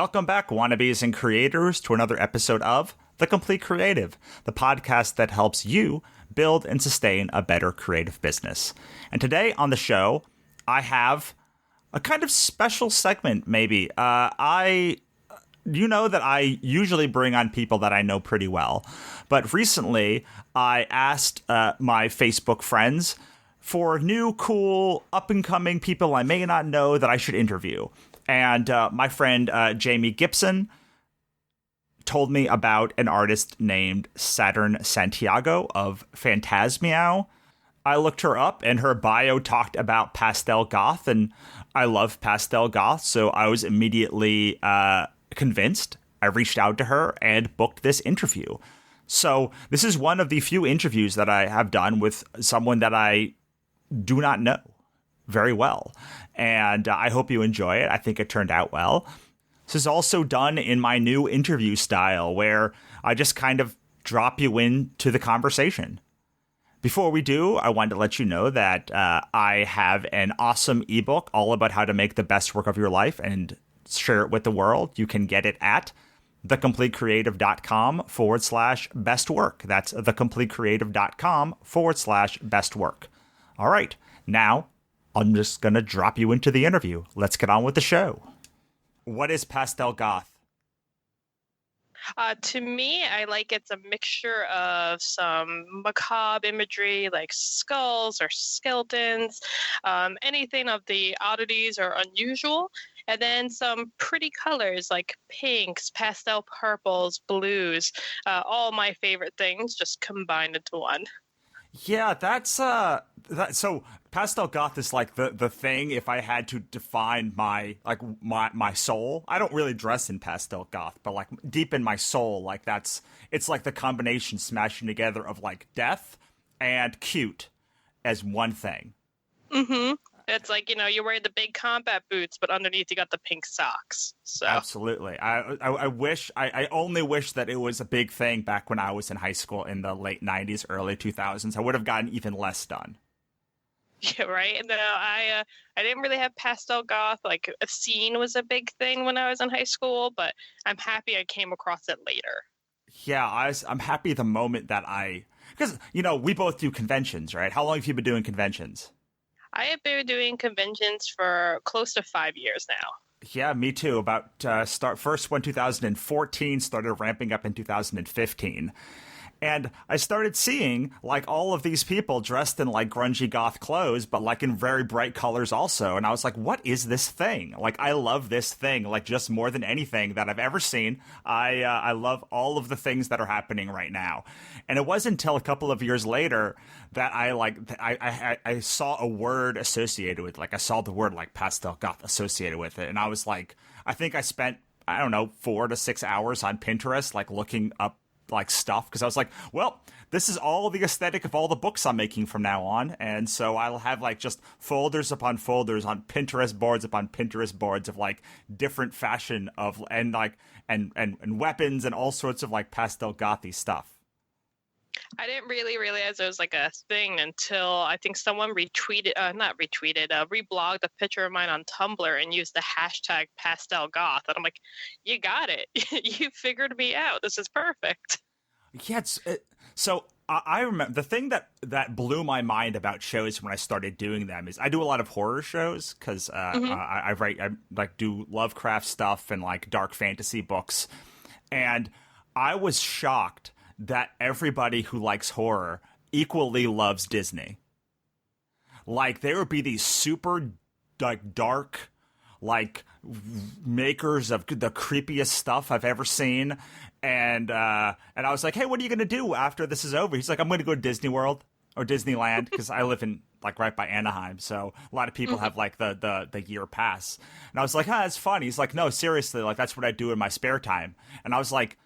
Welcome back, wannabes and creators, to another episode of The Complete Creative, the podcast that helps you build and sustain a better creative business. And today on the show, I have a kind of special segment, maybe. You know that I usually bring on people that I know pretty well, but recently I asked my Facebook friends for new, cool, up-and-coming people I may not know that I should interview. And my friend Jamie Gibson told me about an artist named Saturn Santiago of Phantasmiao. I looked her up, and her bio talked about pastel goth, and I love pastel goth, so I was immediately convinced. I reached out to her and booked this interview. So this is one of the few interviews that I have done with someone that I do not know very well. And I hope you enjoy it. I think it turned out well. This is also done in my new interview style, where I just kind of drop you into the conversation. Before we do, I wanted to let you know that I have an awesome ebook all about how to make the best work of your life and share it with the world. You can get it at thecompletecreative.com/best work. That's thecompletecreative.com/best work. All right, now I'm just going to drop you into the interview. Let's get on with the show. What is pastel goth? To me, I like it's a mixture of some macabre imagery like skulls or skeletons, anything of the oddities or unusual, and then some pretty colors like pinks, pastel purples, blues, all my favorite things just combined into one. Yeah, that's so pastel goth is like the thing. If I had to define my soul, I don't really dress in pastel goth, but like deep in my soul, like it's like the combination smashing together of like death and cute as one thing. Mm-hmm. It's like, you're wearing the big combat boots, but underneath you got the pink socks. So absolutely. I only wish that it was a big thing back when I was in high school in the late 90s, early 2000s. I would have gotten even less done. Yeah, right. No, I didn't really have pastel goth. Like a scene was a big thing when I was in high school, but I'm happy I came across it later. Yeah, I'm happy the moment that because, we both do conventions, right? How long have you been doing conventions? I have been doing conventions for close to 5 years now. Yeah, me too. About first one 2014, started ramping up in 2015. And I started seeing like all of these people dressed in like grungy goth clothes, but like in very bright colors also. And I was like, what is this thing? Like, I love this thing, like just more than anything that I've ever seen. I love all of the things that are happening right now. And it wasn't until a couple of years later that I saw a word associated with, like I saw the word like pastel goth associated with it. And I was like, I think I spent, 4 to 6 hours on Pinterest, like looking up like stuff, because I was like, well, this is all the aesthetic of all the books I'm making from now on. And so I'll have like just folders upon folders on Pinterest boards upon Pinterest boards of like different fashion of and weapons and all sorts of like pastel gothy stuff. I didn't really realize it was like a thing until I think someone reblogged a picture of mine on Tumblr and used the hashtag pastel goth. And I'm like, you got it. You figured me out. This is perfect. Yeah. So I remember the thing that blew my mind about shows when I started doing them is I do a lot of horror shows because I do Lovecraft stuff and like dark fantasy books. And I was shocked that everybody who likes horror equally loves Disney. Like, there would be these super like dark like makers of the creepiest stuff I've ever seen, and I was like, hey, what are you gonna do after this is over? He's like, I'm gonna go to Disney World or Disneyland, because I live in like right by Anaheim, so a lot of people have like the year pass. And I was like, that's fun. He's like, no, seriously, like that's what I do in my spare time. And I was like,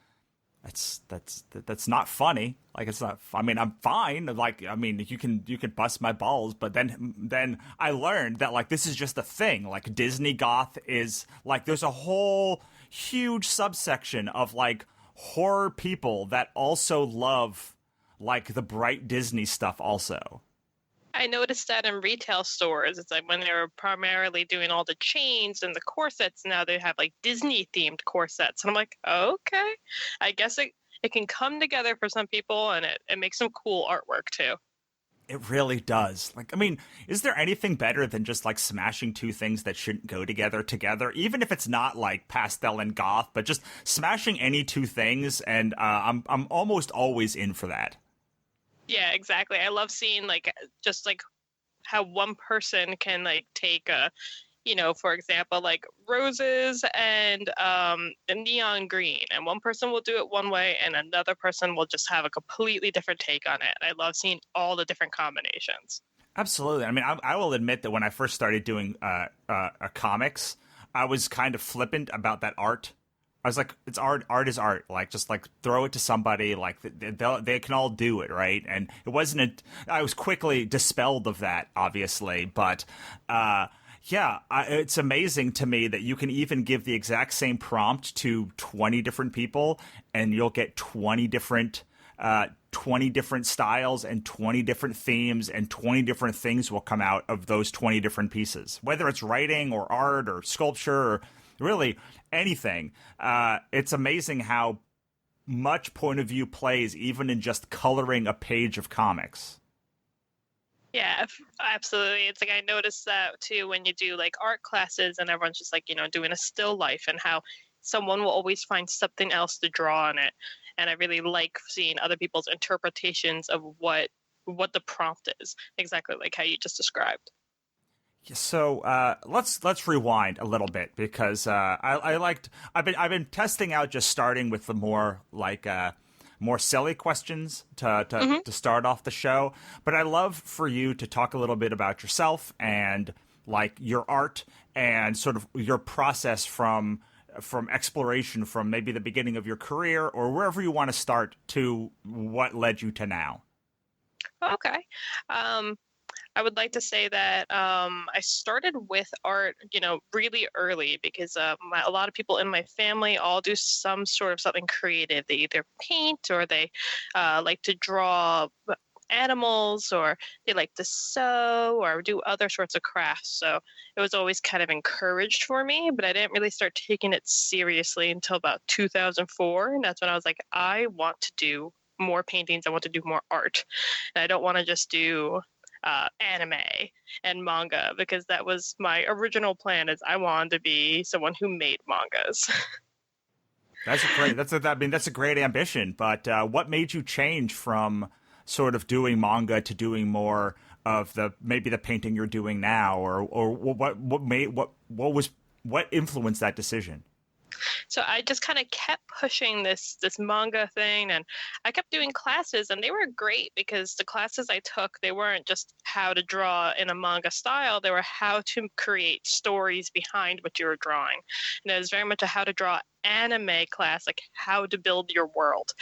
that's not funny. Like, it's not. I mean, I'm fine. Like, I mean, you can bust my balls, but then I learned that like this is just a thing. Like, Disney goth is like there's a whole huge subsection of like horror people that also love like the bright Disney stuff also. I noticed that in retail stores. It's like when they were primarily doing all the chains and the corsets, now they have like Disney themed corsets. And I'm like, okay, I guess it can come together for some people, and it makes some cool artwork too. It really does. Like, I mean, is there anything better than just like smashing two things that shouldn't go together, even if it's not like pastel and goth, but just smashing any two things, and I'm almost always in for that. Yeah, exactly. I love seeing like just like how one person can like take for example, like roses and a neon green, and one person will do it one way, and another person will just have a completely different take on it. I love seeing all the different combinations. Absolutely. I mean, I will admit that when I first started doing comics, I was kind of flippant about that art. I was like, it's art. Art is art. Like, just like throw it to somebody. Like, they can all do it, right? And it wasn't. I was quickly dispelled of that, obviously. But yeah, it's amazing to me that you can even give the exact same prompt to 20 different people, and you'll get 20 different styles and 20 different themes, and 20 different things will come out of those 20 different pieces, whether it's writing or art or sculpture or really anything. It's amazing how much point of view plays even in just coloring a page of comics. Yeah, absolutely. It's like I noticed that too when you do like art classes and everyone's just like, doing a still life, and how someone will always find something else to draw on it. And I really like seeing other people's interpretations of what the prompt is, exactly like how you just described. So let's rewind a little bit, because I've been testing out just starting with the more silly questions to start off the show. But I love for you to talk a little bit about yourself and like your art and sort of your process from exploration from maybe the beginning of your career or wherever you want to start to what led you to now. Okay. Um, I would like to say that I started with art, really early because a lot of people in my family all do some sort of something creative. They either paint or they like to draw animals, or they like to sew or do other sorts of crafts. So it was always kind of encouraged for me, but I didn't really start taking it seriously until about 2004. And that's when I was like, I want to do more paintings. I want to do more art. And I don't want to just do anime and manga, because that was my original plan, is I wanted to be someone who made mangas. That's a great ambition. But what made you change from sort of doing manga to doing more of maybe the painting you're doing now, or what influenced that decision? So I just kind of kept pushing this manga thing, and I kept doing classes, and they were great because the classes I took, they weren't just how to draw in a manga style, they were how to create stories behind what you were drawing. And it was very much a how to draw anime class, like how to build your world.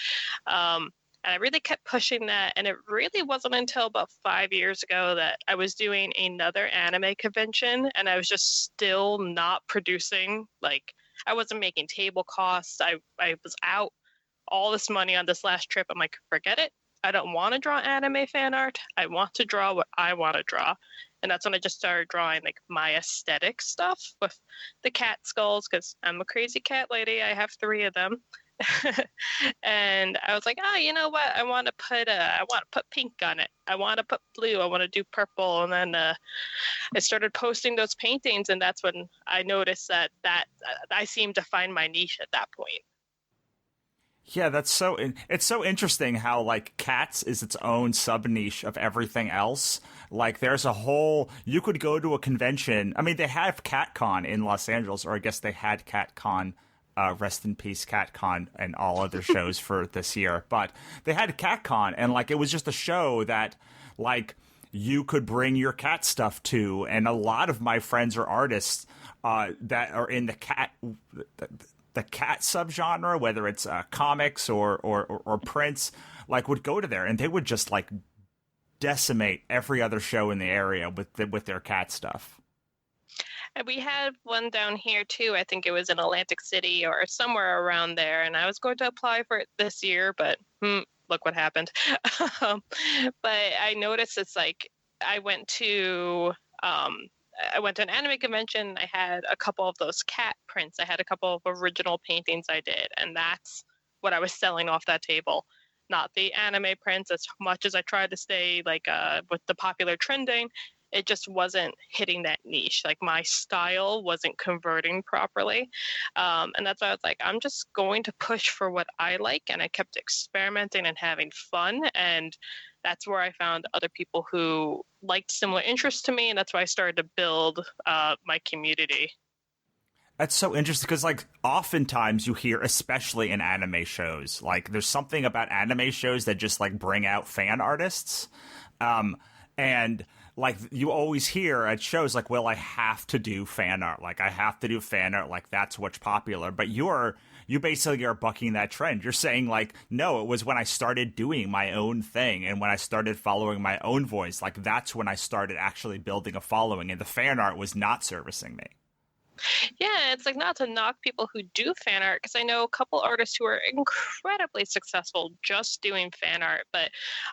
And I really kept pushing that. And it really wasn't until about 5 years ago that I was doing another anime convention, and I was just still not producing. Like, I wasn't making table costs. I was out all this money on this last trip. I'm like, forget it. I don't want to draw anime fan art. I want to draw what I want to draw. And that's when I just started drawing like my aesthetic stuff with the cat skulls, because I'm a crazy cat lady. I have 3 of them. And I was like, you know what? I want to put pink on it. I want to put blue. I want to do purple. And then I started posting those paintings, and that's when I noticed that I seemed to find my niche at that point. Yeah, it's so interesting how like cats is its own sub niche of everything else. Like there's a whole, you could go to a convention. I mean, they have CatCon in Los Angeles, or I guess they had CatCon. Rest in peace, CatCon, and all other shows for this year. But they had CatCon, and like it was just a show that like you could bring your cat stuff to. And a lot of my friends are artists that are in the cat subgenre, whether it's comics or prints, like would go to there, and they would just like decimate every other show in the area with their cat stuff. And we had one down here too. I think it was in Atlantic City or somewhere around there. And I was going to apply for it this year, but look what happened. But I noticed it's like I went to an anime convention. I had a couple of those cat prints. I had a couple of original paintings I did, and that's what I was selling off that table. Not the anime prints. As much as I tried to stay like with the popular trending, it just wasn't hitting that niche. Like my style wasn't converting properly, and that's why I was like, I'm just going to push for what I like, and I kept experimenting and having fun, and that's where I found other people who liked similar interests to me, and that's why I started to build my community. That's so interesting because, like, oftentimes you hear, especially in anime shows, like, there's something about anime shows that just, like, bring out fan artists. And, like, you always hear at shows, like, well, I have to do fan art. Like, I have to do fan art. Like, that's what's popular. But you basically are bucking that trend. You're saying, like, no, it was when I started doing my own thing and when I started following my own voice. Like, that's when I started actually building a following, and the fan art was not servicing me. Yeah, it's like not to knock people who do fan art, because I know a couple artists who are incredibly successful just doing fan art, but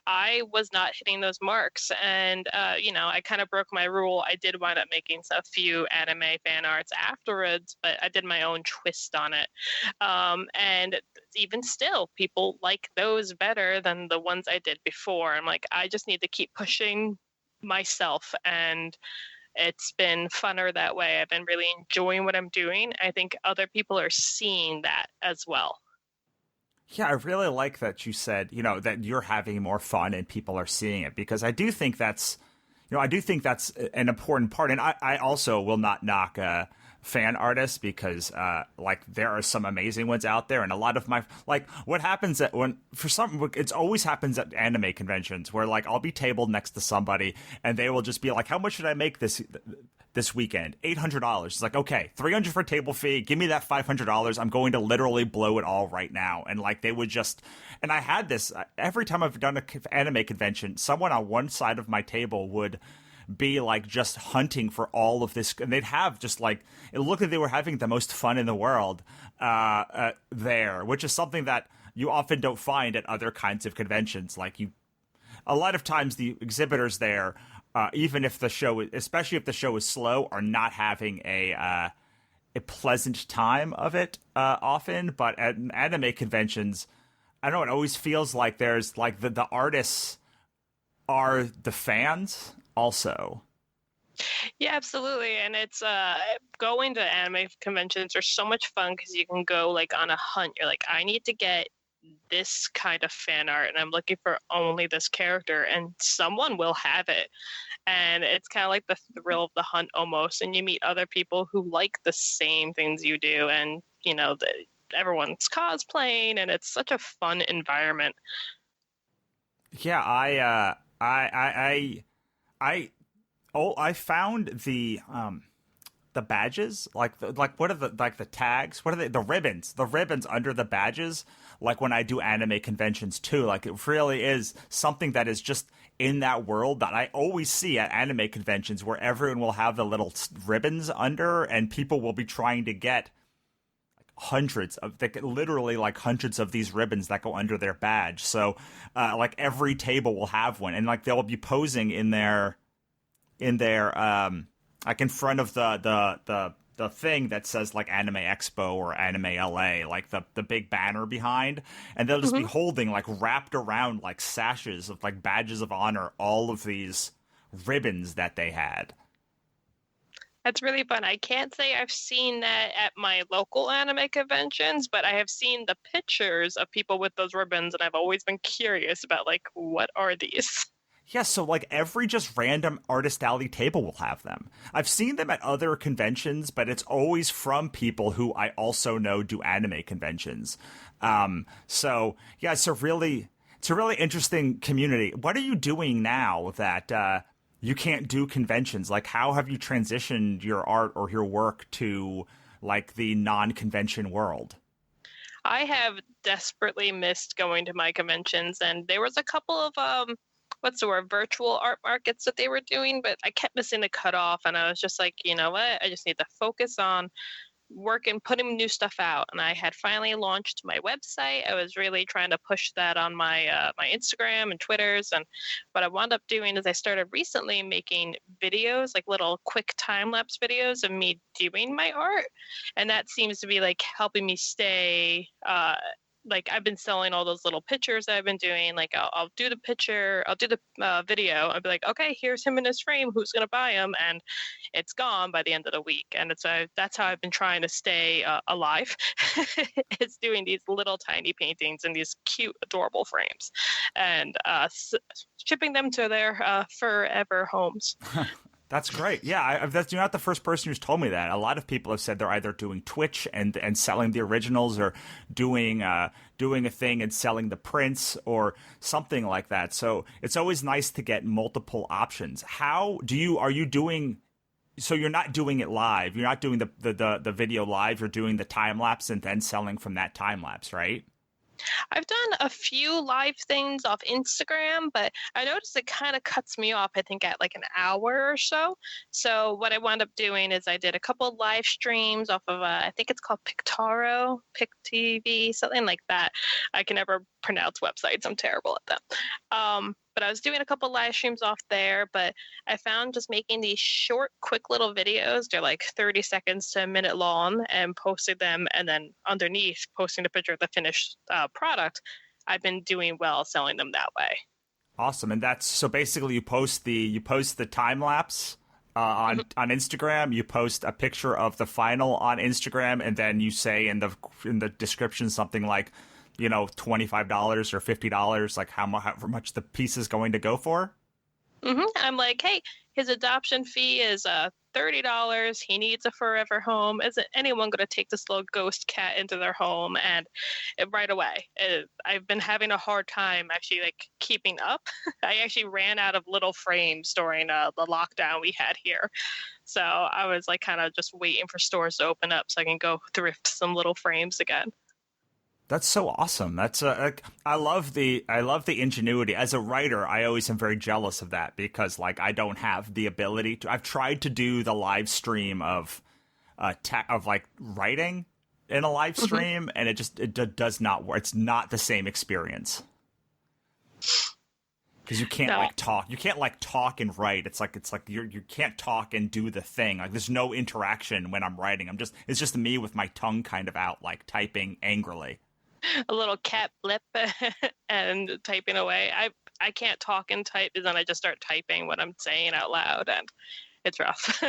I was not hitting those marks. And, I kind of broke my rule. I did wind up making a few anime fan arts afterwards, but I did my own twist on it. And even still, people like those better than the ones I did before. I'm like, I just need to keep pushing myself, and it's been funner that way. I've been really enjoying what I'm doing. I think other people are seeing that as well. Yeah, I really like that you said, that you're having more fun and people are seeing it, because I do think that's an important part. And I also will not knock fan artists, because like, there are some amazing ones out there, and a lot of my, like, what happens it's always happens at anime conventions where, like, I'll be tabled next to somebody and they will just be like, how much should I make this weekend? $800. It's like, okay, $300 for table fee, give me that $500. I'm going to literally blow it all right now. And, like, they would just, and I had this every time I've done an anime convention, someone on one side of my table would be, like, just hunting for all of this, and they'd have just, like, it looked like they were having the most fun in the world there, which is something that you often don't find at other kinds of conventions. Like, a lot of times the exhibitors there, even if especially if the show is slow, are not having a pleasant time of it often. But at anime conventions, I don't know, it always feels like there's, like, the artists are the fans also. Yeah, absolutely. And it's going to anime conventions are so much fun because you can go, like, on a hunt. You're like, I need to get this kind of fan art, and I'm looking for only this character, and someone will have it. And it's kind of like the thrill of the hunt almost. And you meet other people who like the same things you do, and everyone's cosplaying, and it's such a fun environment. Yeah, I found the badges, like what are the tags? What are they? The ribbons under the badges. Like, when I do anime conventions too, like, it really is something that is just in that world that I always see at anime conventions, where everyone will have the little ribbons under, and people will be trying to get literally hundreds of these ribbons that go under their badge. So, like, every table will have one, and, like, they'll be posing in their like, in front of the thing that says, like, Anime Expo or Anime LA, like the big banner behind, and they'll just be holding, like, wrapped around, like, sashes of, like, badges of honor, all of these ribbons that they had. That's really fun. I can't say I've seen that at my local anime conventions, but I have seen the pictures of people with those ribbons, and I've always been curious about, like, what are these? Yeah, so, like, every just random artist alley table will have them. I've seen them at other conventions, but it's always from people who I also know do anime conventions. So yeah, it's a really interesting community. What are you doing now that you can't do conventions? Like, how have you transitioned your art or your work to, like, the non-convention world? I have desperately missed going to my conventions, and there was a couple of virtual art markets that they were doing, but I kept missing the cutoff, and I was just like, you know what? I just need to focus on working, putting new stuff out, and I had finally launched my website. I was really trying to push that on my my Instagram and Twitters, and what I wound up doing is I started recently making videos, like little quick time lapse videos of me doing my art, and that seems to be like helping me stay. Like I've been selling all those little pictures that I've been doing. Like I'll do the picture, I'll do the video. I'll be like, okay, here's him in his frame. Who's gonna buy him? And it's gone by the end of the week. And it's that's how I've been trying to stay alive. It's doing these little tiny paintings in these cute, adorable frames, and shipping them to their forever homes. That's great. Yeah, you're not the first person who's told me that. A lot of people have said they're either doing Twitch and selling the originals, or doing a thing and selling the prints, or something like that. So it's always nice to get multiple options. Are you doing? So you're not doing it live. You're not doing the video live. You're doing the time lapse and then selling from that time lapse, right? I've done a few live things off Instagram, but I noticed it kind of cuts me off, I think, at like an hour or so. So what I wound up doing is I did a couple live streams off of, I think it's called Pictaro, PicTV, something like that. I can never pronounce websites. I'm terrible at them. But I was doing a couple live streams off there, but I found just making these short, quick little videos, they're like 30 seconds to a minute long, and posting them, and then underneath posting a picture of the finished product, I've been doing well selling them that way. Awesome. And that's, so basically you post the time lapse on Instagram, you post a picture of the final on Instagram, and then you say in the description something like, $25 or $50, like how much the piece is going to go for? I'm like, hey, his adoption fee is $30. He needs a forever home. Isn't anyone going to take this little ghost cat into their home? And right away, I've been having a hard time actually like keeping up. I actually ran out of little frames during the lockdown we had here. So I was like kind of just waiting for stores to open up so I can go thrift some little frames again. That's so awesome. That's I love the ingenuity. As a writer, I always am very jealous of that, because like I don't have the ability to. I've tried to do the live stream of like writing in a live stream, and it does not work. It's not the same experience. Because you can't like talk. You can't like talk and write. It's like you can't talk and do the thing. Like there's no interaction when I'm writing. It's just me with my tongue kind of out, like typing angrily. A little cat blip and typing away. I can't talk and type, and then I just start typing what I'm saying out loud, and it's rough.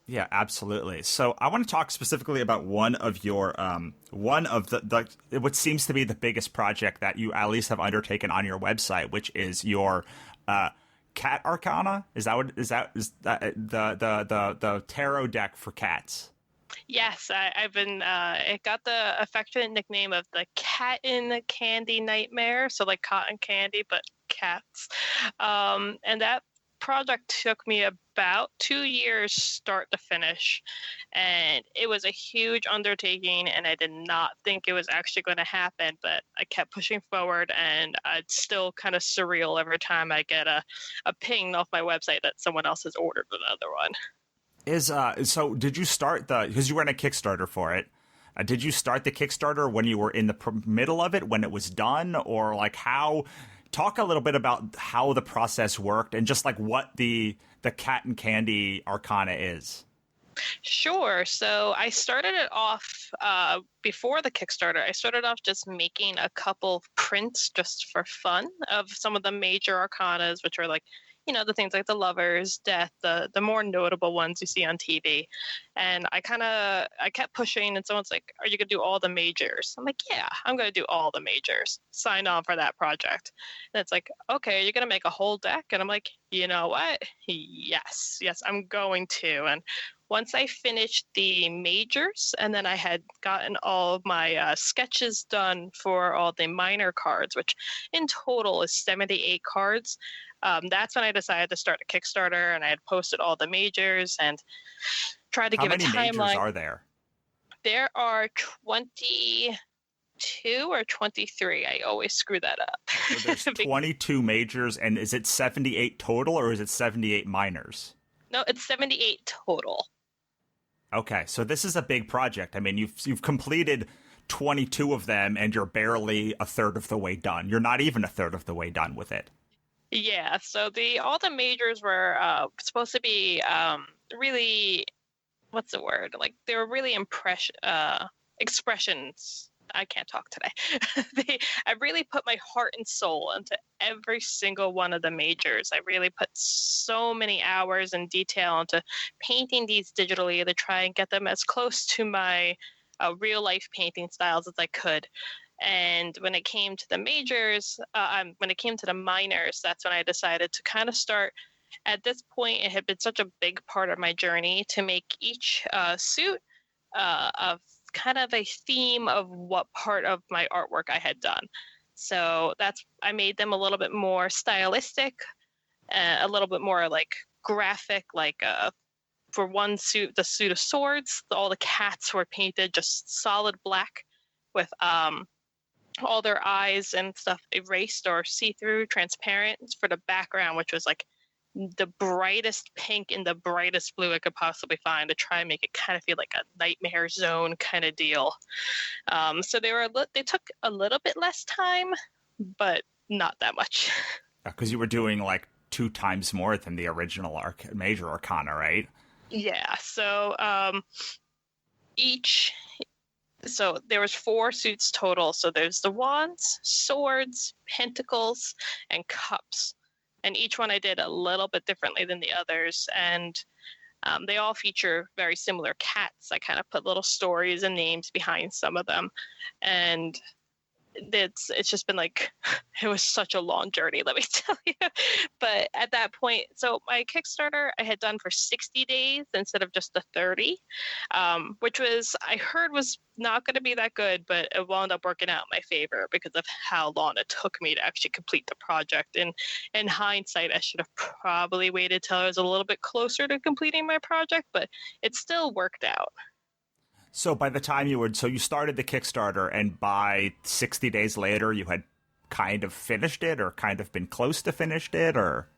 Yeah, absolutely. So I want to talk specifically about one of the what seems to be the biggest project that you at least have undertaken on your website, which is your cat arcana. Is that the tarot deck for cats? Yes, I've been. It got the affectionate nickname of the Cat in the Candy Nightmare. So like cotton candy, but cats. And that project took me about 2 years start to finish, and it was a huge undertaking, and I did not think it was actually going to happen, but I kept pushing forward, and it's still kind of surreal every time I get a ping off my website that someone else has ordered another one. So did you start because you were in a Kickstarter for it, did you start the Kickstarter when you were in the middle of it, when it was done, or like talk a little bit about how the process worked and just like what the cat and candy arcana is? Sure. So I started it off before the Kickstarter. I started off just making a couple prints just for fun of some of the major arcanas, which are like, the things like the lovers, death, the more notable ones you see on TV. And I kept pushing, and someone's like, are you going to do all the majors? I'm like, yeah, I'm going to do all the majors. Sign on for that project. And it's like, okay, you're going to make a whole deck? And I'm like, you know what? Yes, I'm going to. And once I finished the majors, and then I had gotten all of my sketches done for all the minor cards, which in total is 78 cards, that's when I decided to start a Kickstarter, and I had posted all the majors and tried to give a timeline. How many majors are there? There are 22 or 23. I always screw that up. So there's 22 majors, and is it 78 total, or is it 78 minors? No, it's 78 total. Okay, so this is a big project. I mean, you've completed 22 of them, and you're barely a third of the way done. You're not even a third of the way done with it. Yeah, so the all the majors were supposed to be really, what's the word? Like they were really expressions. I can't talk today. I really put my heart and soul into every single one of the majors. I really put so many hours and detail into painting these digitally to try and get them as close to my real life painting styles as I could. And when it came to the majors, when it came to the minors, that's when I decided to kind of start. At this point, it had been such a big part of my journey to make each suit of kind of a theme of what part of my artwork I had done. So I made them a little bit more stylistic, a little bit more like graphic, like for one suit, the suit of swords, all the cats were painted just solid black with all their eyes and stuff erased or see-through, transparent for the background, which was like the brightest pink and the brightest blue I could possibly find to try and make it kind of feel like a nightmare zone kind of deal. So they took a little bit less time, but not that much. Because you were doing like 2 times more than the original major arcana, right? Yeah. So there was 4 suits total. So there's the wands, swords, pentacles, and cups. And each one I did a little bit differently than the others. And they all feature very similar cats. I kind of put little stories and names behind some of them. And it's just been like, it was such a long journey, let me tell you. But at that point, so my Kickstarter I had done for 60 days instead of just the 30, which I heard was not going to be that good, but it wound up working out in my favor because of how long it took me to actually complete the project. And in hindsight, I should have probably waited till I was a little bit closer to completing my project, but it still worked out. So by the time you started the Kickstarter, and by 60 days later, you had kind of finished it, or kind of been close to finished it, or?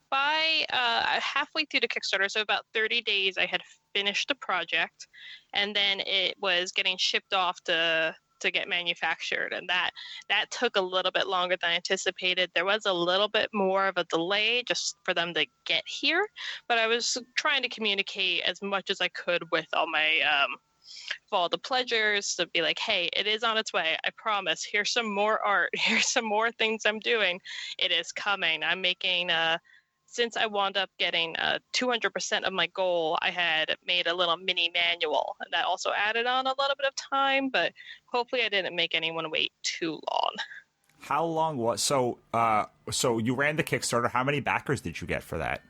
By halfway through the Kickstarter, so about 30 days, I had finished the project, and then it was getting shipped off to get manufactured, and that took a little bit longer than I anticipated. There was a little bit more of a delay just for them to get here, but I was trying to communicate as much as I could with all my for all the pledgers to be like, hey, it is on its way. I promise. Here's some more art. Here's some more things I'm doing. It is coming. I'm making since I wound up getting 200% of my goal, I had made a little mini manual, and that also added on a little bit of time, but hopefully I didn't make anyone wait too long. How long was so you ran the Kickstarter? How many backers did you get for that?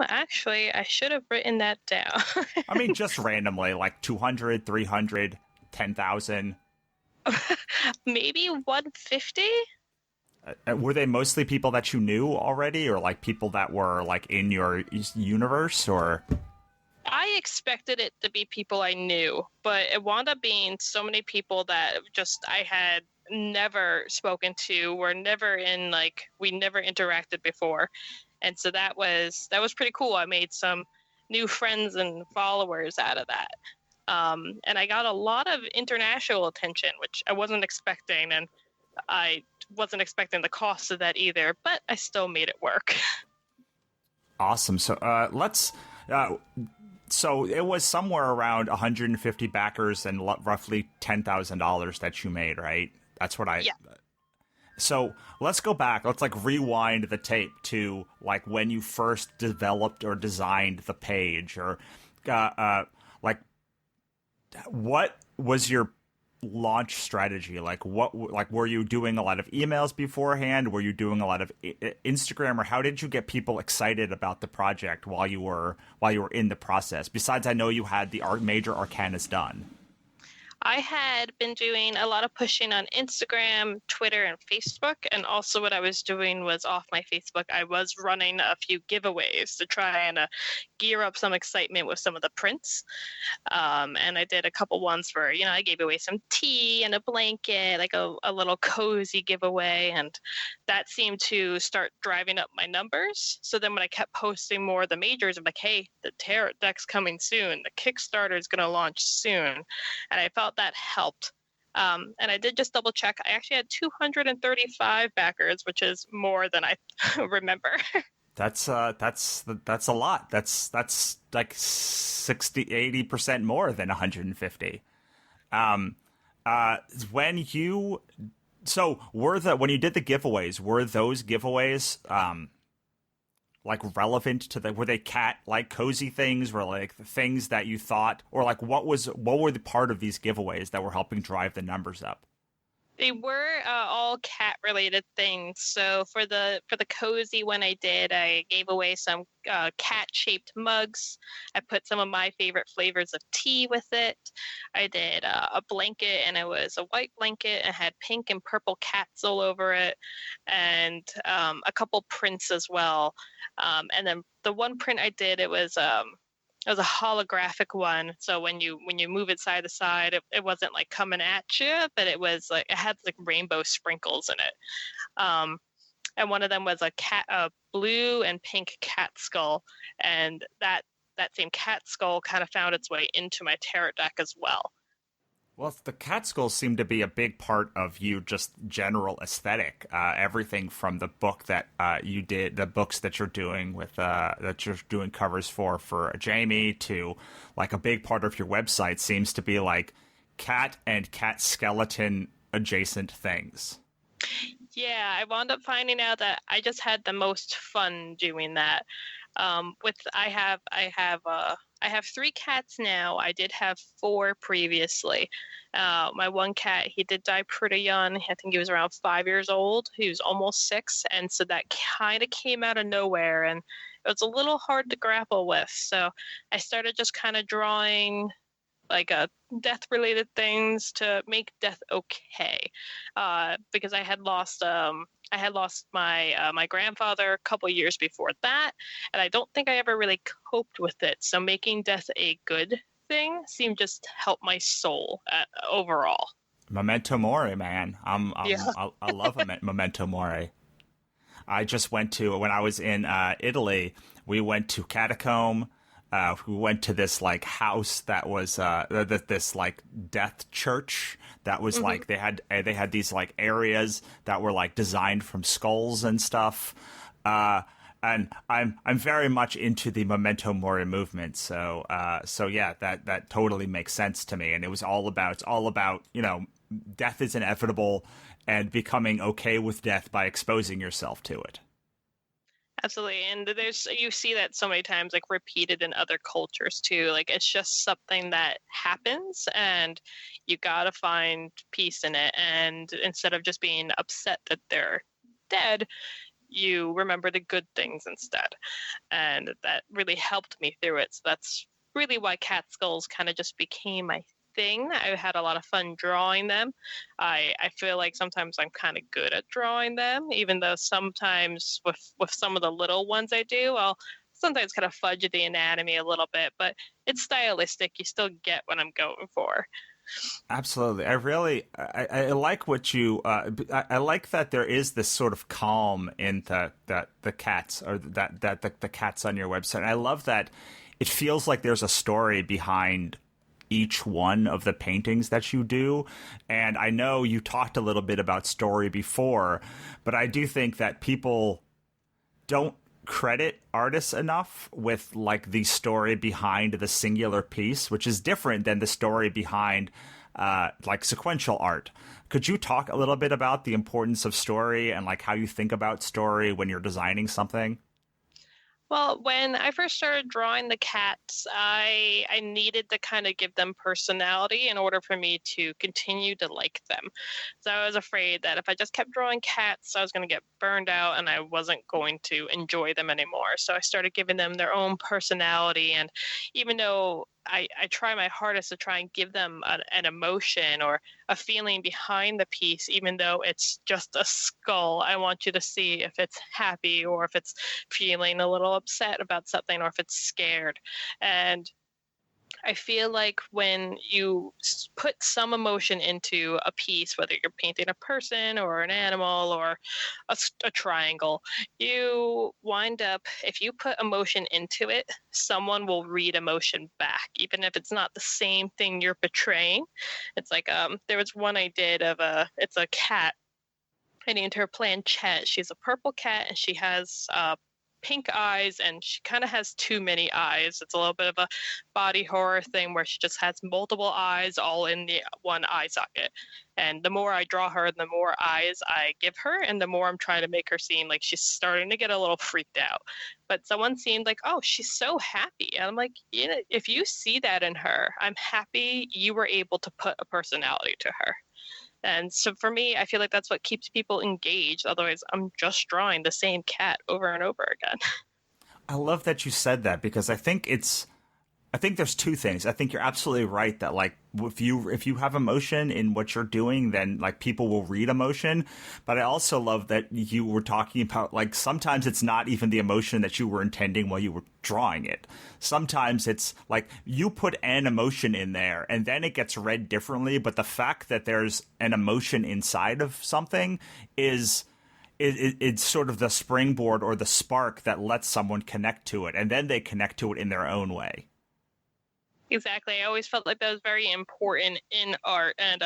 Actually, I should have written that down. I mean, just randomly, like 200, 300, 10,000. Maybe 150? Were they mostly people that you knew already, or like people that were like in your universe, or? I expected it to be people I knew, but it wound up being so many people that just I had never spoken to, were never in, like, we never interacted before. And so that was pretty cool. I made some new friends and followers out of that. And I got a lot of international attention, which I wasn't expecting. And I wasn't expecting the cost of that either, but I still made it work. Awesome. So so it was somewhere around 150 backers and roughly $10,000 that you made, right? That's what Yeah. So let's go back. Let's like rewind the tape to like when you first developed or designed the page, or like what was your launch strategy? Like were you doing a lot of emails beforehand? Were you doing a lot of Instagram, or how did you get people excited about the project while you were in the process? Besides, I know you had the major arcanas done. I had been doing a lot of pushing on Instagram, Twitter, and Facebook. And also, what I was doing was off my Facebook, I was running a few giveaways to try and gear up some excitement with some of the prints. And I did a couple ones where, I gave away some tea and a blanket, like a little cozy giveaway. And that seemed to start driving up my numbers. So then when I kept posting more of the majors, I'm like, hey, the tarot deck's coming soon. The Kickstarter is going to launch soon. And I felt that helped. And I did just double check. I actually had 235 backers, which is more than I remember. That's a lot. That's like 80% more than 150. When you when you did the giveaways, were those giveaways like relevant to were they cat like cozy things, were like the things that you thought, or like what were the part of these giveaways that were helping drive the numbers up? They were all cat related things. So for the cozy one I did, I gave away some cat shaped mugs. I put some of my favorite flavors of tea with it. I did a blanket, and it was a white blanket and had pink and purple cats all over it, and a couple prints as well. And then the one print I did, it was a holographic one, so when you move it side to side, it wasn't like coming at you, but it was like it had like rainbow sprinkles in it. And one of them was a blue and pink cat skull, and that same cat skull kind of found its way into my tarot deck as well. Well, the cat skulls seem to be a big part of you, just general aesthetic. Everything from the book that you did, the books that you're doing with that you're doing covers for Jamie, to like a big part of your website seems to be like cat and cat skeleton adjacent things. Yeah, I wound up finding out that I just had the most fun doing that. I have 3 cats now. I did have 4 previously. My one cat, he did die pretty young. I think he was around 5 years old. He was almost 6, and so that kind of came out of nowhere, and it was a little hard to grapple with. So I started just kind of drawing like death-related things to make death okay, because I had lost my grandfather a couple years before that, and I don't think I ever really coped with it. So making death a good thing seemed just to help my soul overall. Memento mori, man. Yeah. I love memento mori. I just went to, when I was in Italy, we went to Catacomb. We went to this like house that was this like death church that was like they had these like areas that were like designed from skulls and stuff. And I'm very much into the memento mori movement, so yeah, that totally makes sense to me. And it's all about death is inevitable, and becoming okay with death by exposing yourself to it. Absolutely. And you see that so many times, like repeated in other cultures too. Like it's just something that happens, and you gotta find peace in it. And instead of just being upset that they're dead, you remember the good things instead. And that really helped me through it. So that's really why cat skulls kind of just became my thing. I had a lot of fun drawing them. I feel like sometimes I'm kind of good at drawing them, even though sometimes with some of the little ones I do, I'll sometimes kind of fudge the anatomy a little bit, but it's stylistic. You still get what I'm going for. Absolutely. I like what you I like that there is this sort of calm in the cats, or that the cats on your website. And I love that it feels like there's a story behind each one of the paintings that you do. And I know you talked a little bit about story before, but I do think that people don't credit artists enough with like the story behind the singular piece, which is different than the story behind like sequential art. Could you talk a little bit about the importance of story and like how you think about story when you're designing something? Well, when I first started drawing the cats, I needed to kind of give them personality in order for me to continue to like them. So I was afraid that if I just kept drawing cats, I was going to get burned out and I wasn't going to enjoy them anymore. So I started giving them their own personality. And even though I try my hardest to try and give them an emotion or a feeling behind the piece, even though it's just a skull. I want you to see if it's happy or if it's feeling a little upset about something or if it's scared. And I feel like when you put some emotion into a piece, whether you're painting a person or an animal or a triangle, you wind up, if you put emotion into it, someone will read emotion back, even if it's not the same thing you're portraying. It's like there was one I did of it's a cat. I named her Planchette. She's a purple cat and she has pink eyes and she kind of has too many eyes. It's a little bit of a body horror thing where she just has multiple eyes all in the one eye socket. And the more I draw her, the more eyes I give her, and the more I'm trying to make her seem like she's starting to get a little freaked out. But someone seemed like, oh, she's so happy. And I'm like, yeah, if you see that in her, I'm happy you were able to put a personality to her. And so for me, I feel like that's what keeps people engaged. Otherwise, I'm just drawing the same cat over and over again. I love that you said that because I think there's two things. I think you're absolutely right that like if you have emotion in what you're doing, then like people will read emotion. But I also love that you were talking about like sometimes it's not even the emotion that you were intending while you were drawing it. Sometimes it's like you put an emotion in there and then it gets read differently. But the fact that there's an emotion inside of something is it's sort of the springboard or the spark that lets someone connect to it, and then they connect to it in their own way. Exactly. I always felt like that was very important in art. And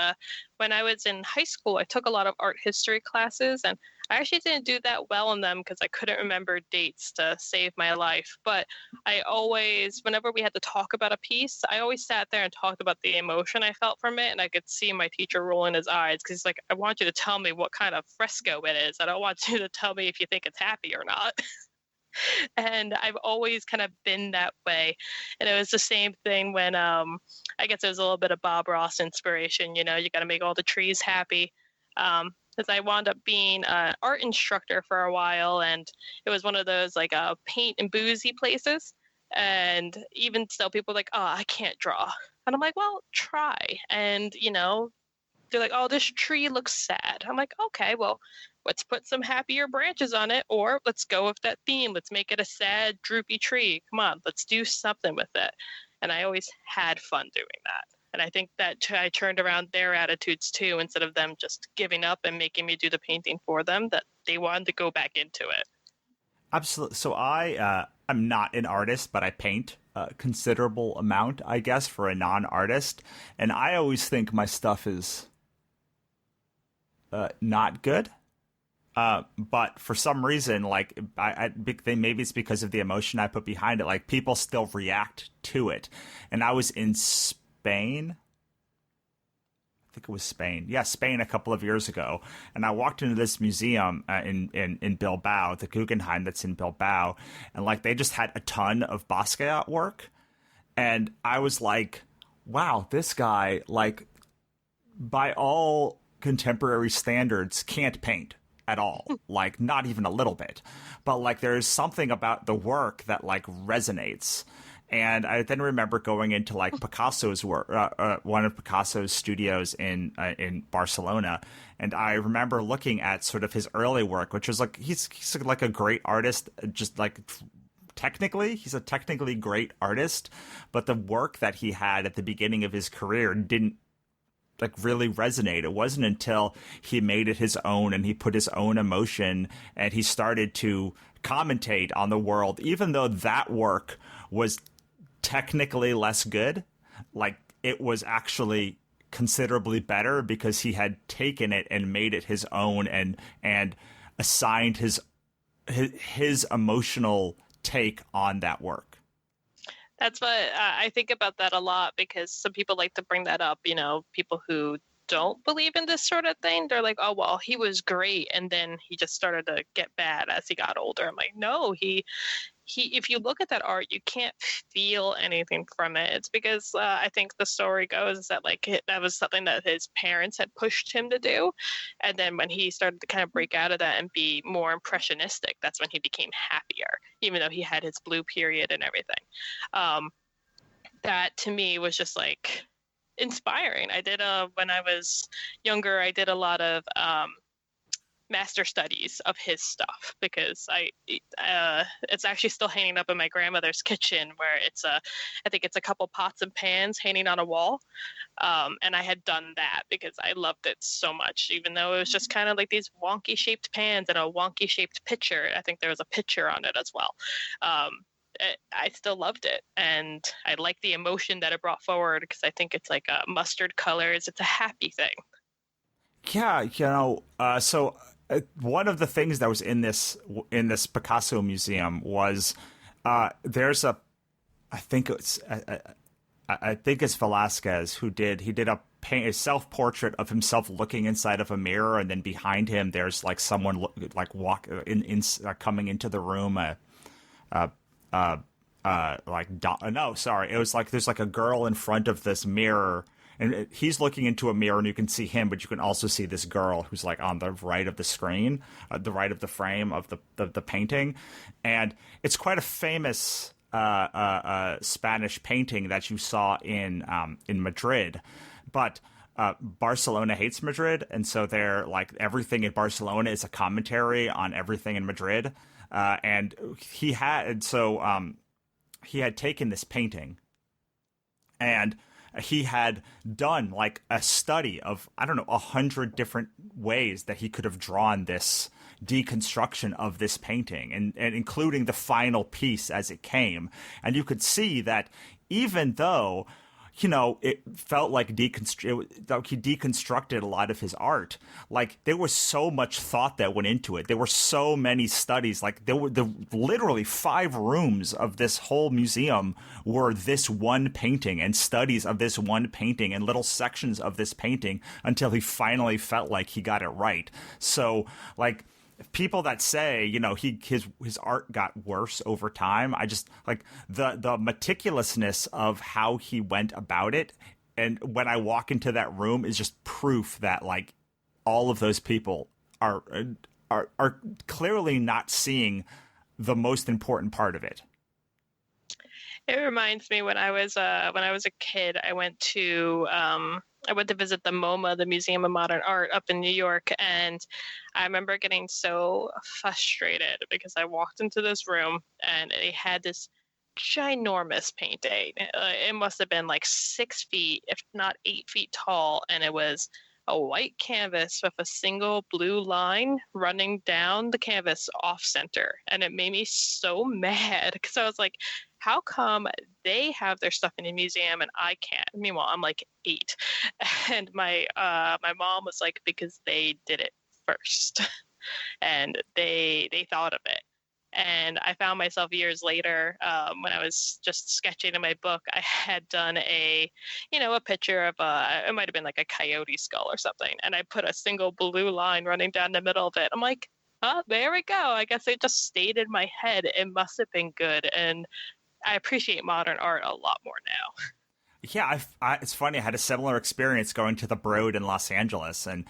when I was in high school, I took a lot of art history classes, and I actually didn't do that well in them because I couldn't remember dates to save my life. But I always, whenever we had to talk about a piece, I always sat there and talked about the emotion I felt from it. And I could see my teacher rolling his eyes because he's like, I want you to tell me what kind of fresco it is. I don't want you to tell me if you think it's happy or not. And I've always kind of been that way. And it was the same thing when I guess it was a little bit of Bob Ross inspiration. You know, you got to make all the trees happy. Because I wound up being an art instructor for a while, and it was one of those like paint and boozy places. And even still, people are like, oh, I can't draw. And I'm like, well, try. And, you know, they're like, oh, this tree looks sad. I'm like, okay, well, let's put some happier branches on it, or let's go with that theme. Let's make it a sad, droopy tree. Come on, let's do something with it. And I always had fun doing that. And I think that I turned around their attitudes too, instead of them just giving up and making me do the painting for them, that they wanted to go back into it. Absolutely. So I'm not an artist, but I paint a considerable amount, I guess, for a non-artist. And I always think my stuff is not good. But for some reason, like maybe it's because of the emotion I put behind it. Like people still react to it. And I was in Spain. I think it was Spain. Yeah, Spain a couple of years ago. And I walked into this museum in Bilbao, the Guggenheim that's in Bilbao. And like they just had a ton of Basquiat work. And I was like, wow, this guy, like by all contemporary standards, can't paint at all, like not even a little bit. But like there's something about the work that like resonates. And I then remember going into like Picasso's work, one of Picasso's studios in Barcelona, and I remember looking at sort of his early work, which was like he's like a great artist, just like technically he's a technically great artist, but the work that he had at the beginning of his career didn't like really resonate. It wasn't until he made it his own and he put his own emotion and he started to commentate on the world, even though that work was technically less good, like it was actually considerably better because he had taken it and made it his own and assigned his emotional take on that work. That's what I think about that a lot, because some people like to bring that up, you know, people who don't believe in this sort of thing. They're like, oh, well, he was great, and then he just started to get bad as he got older. I'm like, no, he if you look at that art, you can't feel anything from it. It's because I think the story goes that like that was something that his parents had pushed him to do. And then when he started to kind of break out of that and be more impressionistic, that's when he became happier, even though he had his blue period and everything. that to me was just like inspiring. I did when I was younger, I did a lot of master studies of his stuff because it's actually still hanging up in my grandmother's kitchen where I think it's a couple pots and pans hanging on a wall. And I had done that because I loved it so much, even though it was just kind of like these wonky shaped pans and a wonky shaped pitcher. I think there was a pitcher on it as well. I still loved it, and I like the emotion that it brought forward because I think it's like mustard colors. It's a happy thing. Yeah, one of the things that was in this Picasso museum was there's a I think it's Velasquez who did a self-portrait of himself looking inside of a mirror, and then behind him there's like someone coming into the room. No, sorry, it was like there's like a girl in front of this mirror, and he's looking into a mirror, and you can see him, but you can also see this girl who's like on the right of the screen, the right of the frame of the painting, and it's quite a famous Spanish painting that you saw in Madrid, but Barcelona hates Madrid, and so they're like everything in Barcelona is a commentary on everything in Madrid, and he had taken this painting, and he had done like a study of, I don't know, 100 different ways that he could have drawn this deconstruction of this painting, and including the final piece as it came. And you could see that even though, it felt like he deconstructed a lot of his art, like there was so much thought that went into it. There were so many studies, like there were literally 5 rooms of this whole museum were this one painting and studies of this one painting and little sections of this painting until he finally felt like he got it right. So like, people that say, his art got worse over time, I just like the meticulousness of how he went about it. And when I walk into that room is just proof that like all of those people are clearly not seeing the most important part of it. It reminds me when I was a kid, I went to visit the MoMA, the Museum of Modern Art, up in New York, and I remember getting so frustrated because I walked into this room and they had this ginormous painting. It must have been like 6 feet, if not 8 feet tall, and it was a white canvas with a single blue line running down the canvas off center, and it made me so mad because I was like, how come they have their stuff in a museum and I can't? Meanwhile, I'm like 8. And my mom was like, because they did it first and they thought of it. And I found myself years later, when I was just sketching in my book, I had done a picture of it might have been like a coyote skull or something. And I put a single blue line running down the middle of it. I'm like, oh, there we go. I guess it just stayed in my head. It must have been good. And I appreciate modern art a lot more now. Yeah, it's funny. I had a similar experience going to the Broad in Los Angeles. And,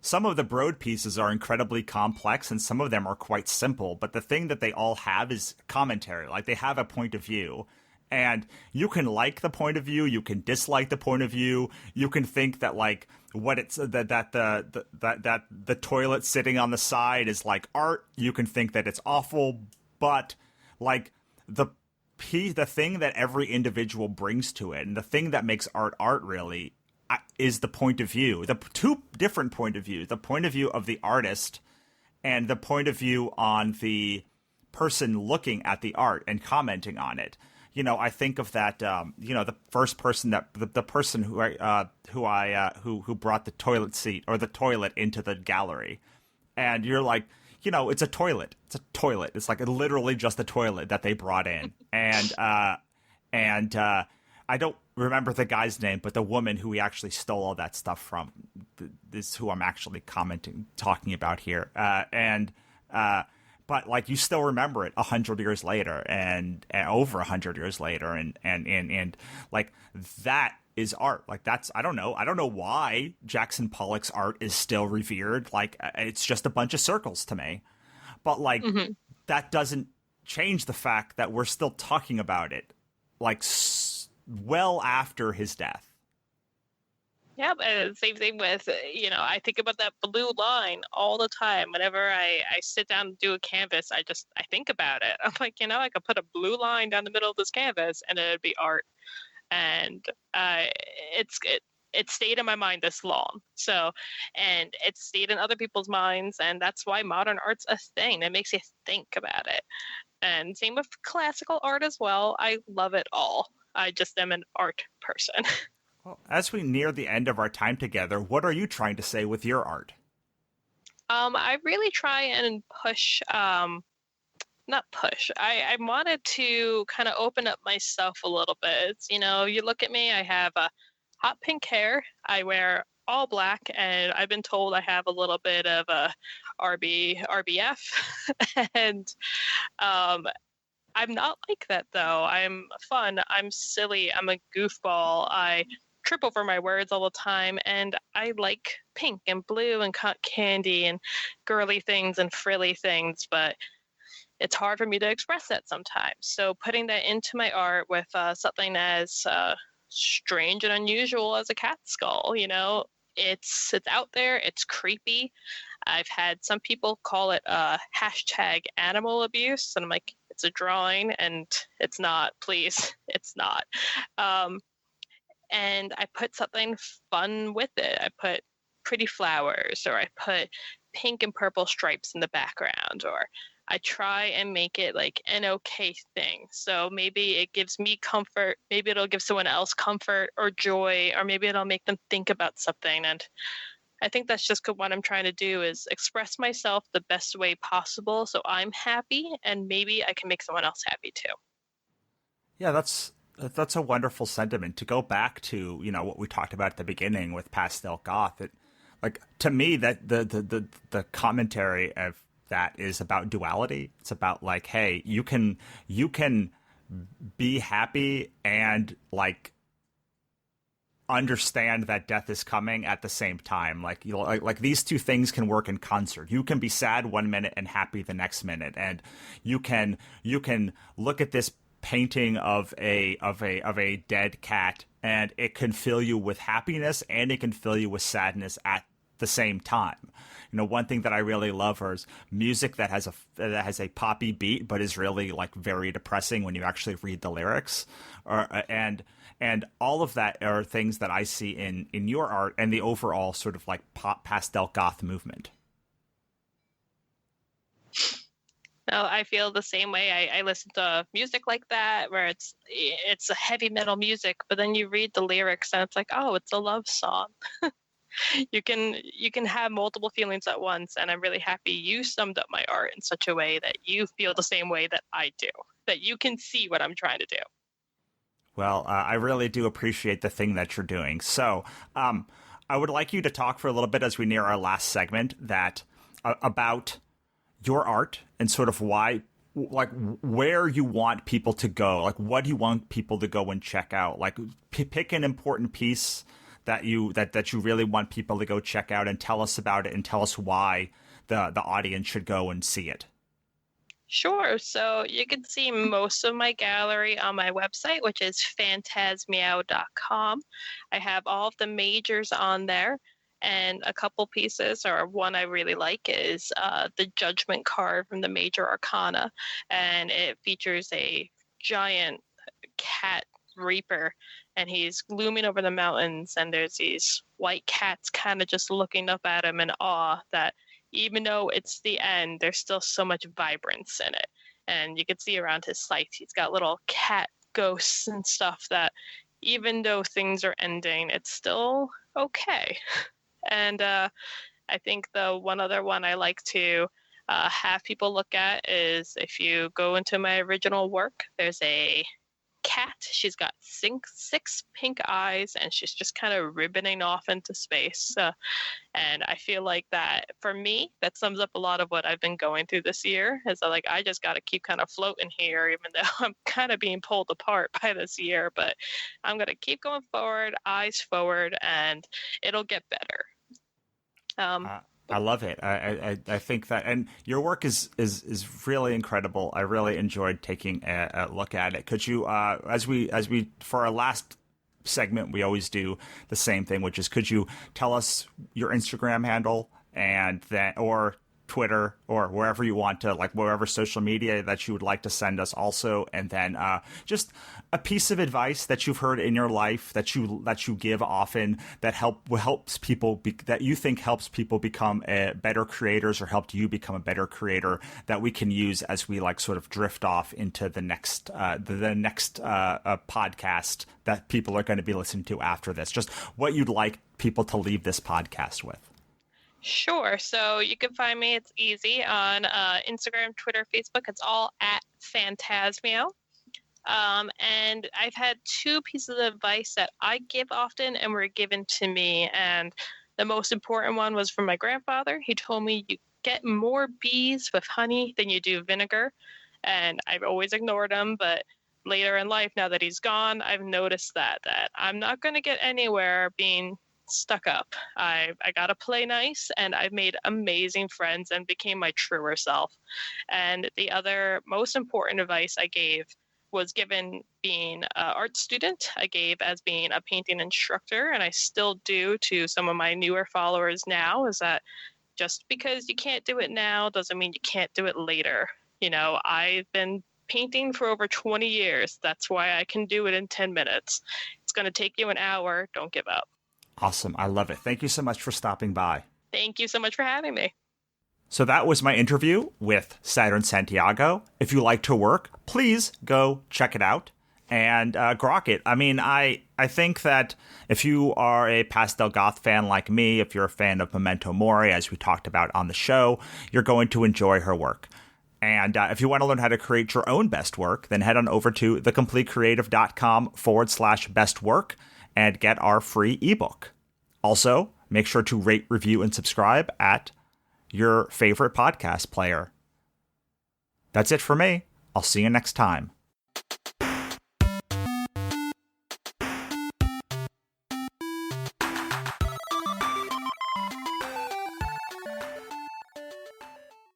some of the Broad pieces are incredibly complex and some of them are quite simple. But the thing that they all have is commentary. Like, they have a point of view. And you can like the point of view. You can dislike the point of view. You can think that, like, what it's that the toilet sitting on the side is like art. You can think that it's awful. But, like, the thing that every individual brings to it, and the thing that makes art really, is the point of view. The 2 different point of views: the point of view of the artist, and the point of view on the person looking at the art and commenting on it. I think of that. The first person the person who brought the toilet seat or the toilet into the gallery, and you're like, it's a toilet. It's a toilet. It's like literally just a toilet that they brought in. And I don't remember the guy's name, but the woman who he actually stole all that stuff from is who I'm actually talking about here. But like, you still remember it 100 years later and over 100 years later. And like, that is art. Like, I don't know why Jackson Pollock's art is still revered. Like, it's just a bunch of circles to me. But like, that doesn't change the fact that we're still talking about it like well after his death. Yeah, but same thing with, I think about that blue line all the time. Whenever I sit down to do a canvas, I think about it. I'm like, I could put a blue line down the middle of this canvas and it'd be art. And it stayed in my mind this long. So, and it stayed in other people's minds. And that's why modern art's a thing. It makes you think about it. And same with classical art as well. I love it all. I just am an art person. Well, as we near the end of our time together, what are you trying to say with your art? I really try and push, not push. I wanted to kind of open up myself a little bit. You look at me, I have a hot pink hair. I wear all black, and I've been told I have a little bit of a RBF, and I'm not like that though. I'm fun. I'm silly. I'm a goofball. I trip over my words all the time, and I like pink and blue and cotton candy and girly things and frilly things, but it's hard for me to express that sometimes. So putting that into my art with something as strange and unusual as a cat skull, it's out there, it's creepy. I've had some people call it hashtag animal abuse, and I'm like, it's a drawing, and it's not, please, it's not. And I put something fun with it. I put pretty flowers, or I put pink and purple stripes in the background, or I try and make it like an okay thing. So maybe it gives me comfort, maybe it'll give someone else comfort or joy, or maybe it'll make them think about something. And I think that's just what I'm trying to do, is express myself the best way possible so I'm happy, and maybe I can make someone else happy too. Yeah, that's a wonderful sentiment. To go back to, what we talked about at the beginning with Pastel Goth, to me, that the commentary of that is about duality. It's about like, hey, you can be happy and like understand that death is coming at the same time. Like, like these two things can work in concert. You can be sad one minute and happy the next minute, and you can look at this painting of a dead cat, and it can fill you with happiness and it can fill you with sadness at the same time. One thing that I really love is music that has a poppy beat but is really like very depressing when you actually read the lyrics. And all of that are things that I see in your art and the overall sort of like pop pastel goth movement. No, I feel the same way. I listen to music like that, where it's a heavy metal music, but then you read the lyrics and it's like, oh, it's a love song. You can have multiple feelings at once, and I'm really happy you summed up my art in such a way that you feel the same way that I do, that you can see what I'm trying to do. Well, I really do appreciate the thing that you're doing. So I would like you to talk for a little bit as we near our last segment about your art and sort of why, like, where you want people to go, like what do you want people to go and check out, like pick an important piece that you really want people to go check out, and tell us about it and tell us why the audience should go and see it. Sure. So you can see most of my gallery on my website, which is phantasmeow.com. I have all of the majors on there, and a couple pieces, or one I really like is the Judgment card from the Major Arcana, and it features a giant cat reaper, and he's looming over the mountains, and there's these white cats kind of just looking up at him in awe, that even though it's the end, there's still so much vibrance in it. And you can see around his sights, he's got little cat ghosts and stuff, that even though things are ending, it's still okay. And I think the one other one I like to have people look at is, if you go into my original work, there's a cat. She's got six pink eyes, and she's just kind of ribboning off into space. And I feel like that, for me, that sums up a lot of what I've been going through this year. Is that, like, I just got to keep kind of floating here, even though I'm kind of being pulled apart by this year. But I'm going to keep going forward, eyes forward, and it'll get better. I love it. I think that, and your work is really incredible. I really enjoyed taking a look at it. Could you, as we for our last segment, we always do the same thing, which is, could you tell us your Instagram handle and then, or Twitter, or wherever you want to, like wherever social media that you would like to send us also, and then just a piece of advice that you've heard in your life that you give often that helps people that you think helps people become better creators, or helped you become a better creator, that we can use as we like sort of drift off into the next podcast that people are going to be listening to after this. Just what you'd like people to leave this podcast with. Sure. So you can find me. It's easy on Instagram, Twitter, Facebook. It's all at Phantasmio. And I've had two pieces of advice that I give often and were given to me. And the most important one was from my grandfather. He told me you get more bees with honey than you do vinegar. And I've always ignored him. But later in life, now that he's gone, I've noticed that I'm not going to get anywhere being stuck up. I got to play nice, and I've made amazing friends and became my truer self. And the other most important advice I gave was given being an art student. I gave as being a painting instructor, and I still do to some of my newer followers now, is that just because you can't do it now doesn't mean you can't do it later. You know, I've been painting for over 20 years. That's why I can do it in 10 minutes. It's going to take you an hour. Don't give up. Awesome. I love it. Thank you so much for stopping by. Thank you so much for having me. So that was my interview with Saturn Santiago. If you like her work, please go check it out and grok it. I mean, I think that if you are a Pastel Goth fan like me, if you're a fan of Memento Mori, as we talked about on the show, you're going to enjoy her work. And if you want to learn how to create your own best work, then head on over to thecompletecreative.com/best work and get our free ebook. Also, make sure to rate, review, and subscribe at your favorite podcast player. That's it for me. I'll see you next time.